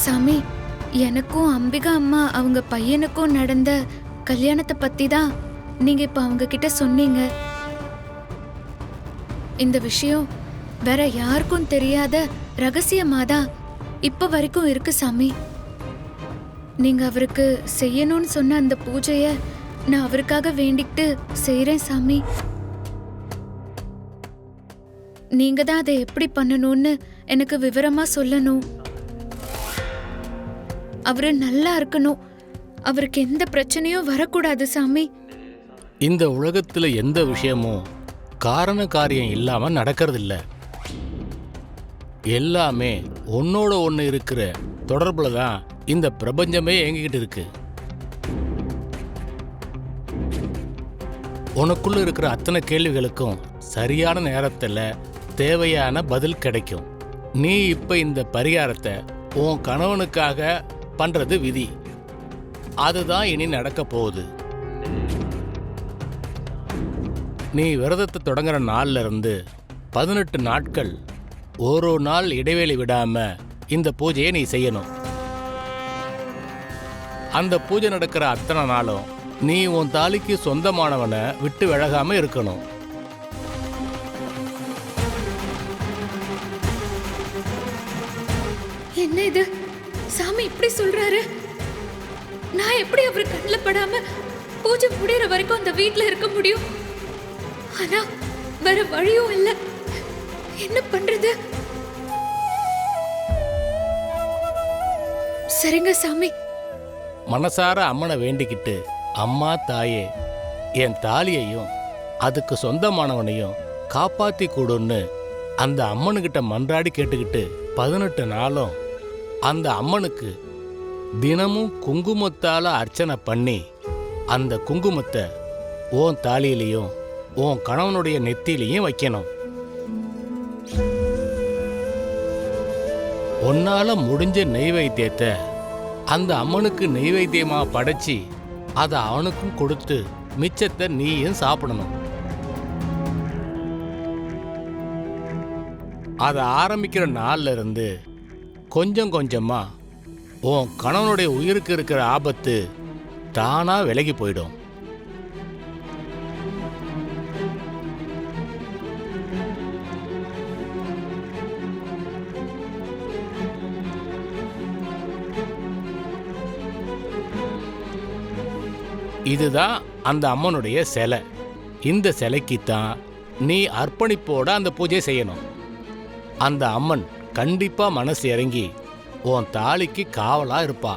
சாமி, எனக்கும் அம்பிகா அம்மா அவங்க பையனுக்கும் நடந்த கல்யாணத்தை பத்தி தான் நீங்க இப்ப அவங்க கிட்ட சொன்னீங்க. இந்த விஷயம் வேற யாருக்கும் தெரியாத ரகசியமாதான் இப்ப வரைக்கும் இருக்கு சாமி. நீங்க அவருக்கு செய்யணும்னு சொன்ன அந்த பூஜைய நான் அவருக்காக வேண்டிக்கிட்டு செய்யறேன் சாமி. நீங்க தான் அதை எப்படி பண்ணணும்னு எனக்கு விவரமா சொல்லணும். அவரு நல்லா இருக்கணும், அவருக்கு எந்த பிரச்சனையும் வரக்கூடாது சாமி. இந்த உலகத்துல எந்த விஷயமும் காரண காரியம் இல்லாம நடக்கிறது இல்ல. எல்லாமே ஒன்னோட ஒன்று இருக்கிற தொடர்புல தான் இந்த பிரபஞ்சமே இயங்கிக்கிட்டு இருக்கு. உனக்குள்ள இருக்கிற அத்தனை கேள்விகளுக்கும் சரியான நேரத்தில் தேவையான பதில் கிடைக்கும். நீ இப்ப இந்த பரிகாரத்தை உன் கணவனுக்காக பண்றது விதி. அதுதான் இனி நடக்க போகுது. நீ விரதத்தை தொடங்குற நாள்ல இருந்து 18 நாட்கள் ஒரு நாள் இடைவெளி விடாம இந்த பூஜையை நீ செய்யணும். அந்த பூஜை நடக்கிற அத்தனை நாளும் நீ உன் தாலிக்கு சொந்தமானவனை விட்டு விலகாம இருக்கணும். என்ன இது சாமி இப்படி சொல்றாரு? நான் எப்படி அவரு கண்ணில் படாம பூஜை முடிகிற வரைக்கும் அந்த வீட்டுல இருக்க முடியும்? ஆனா வேற வழியும் இல்ல. என்ன பண்றது? சரிங்க சாமி. மனசார அம்மனை வேண்டிக்கிட்டு, அம்மா தாயே, என் தாலியையும் அதுக்கு சொந்தமானவனையும் காப்பாத்தி கூடுன்னு அந்த அம்மனுக்கிட்ட மன்றாடி கேட்டுக்கிட்டு 18 நாளும் அந்த அம்மனுக்கு தினமும் குங்குமத்தால அர்ச்சனை பண்ணி அந்த குங்குமத்தை உன் தாலியிலையும் உன் கணவனுடைய நெத்திலையும் வைக்கணும். உன்னால முடிஞ்ச நெய்வேத்தியத்தை அந்த அம்மனுக்கு நெய்வேத்தியமா படைச்சி அதை அவனுக்கும் கொடுத்து மிச்சத்தை நீயும் சாப்பிடணும். அதை ஆரம்பிக்கிற நாள்ல இருந்து கொஞ்சம் கொஞ்சமா உன் கணவனுடைய உயிருக்கு இருக்கிற ஆபத்து தானா விலகி போயிடும். இதுதான் அந்த அம்மனுடைய சிலை. இந்த சிலைக்குத்தான் நீ அர்ப்பணிப்போட அந்த பூஜை செய்யணும். அந்த அம்மன் கண்டிப்பா மனசு இறங்கி உன் தாலிக்கு காவலா இருப்பா.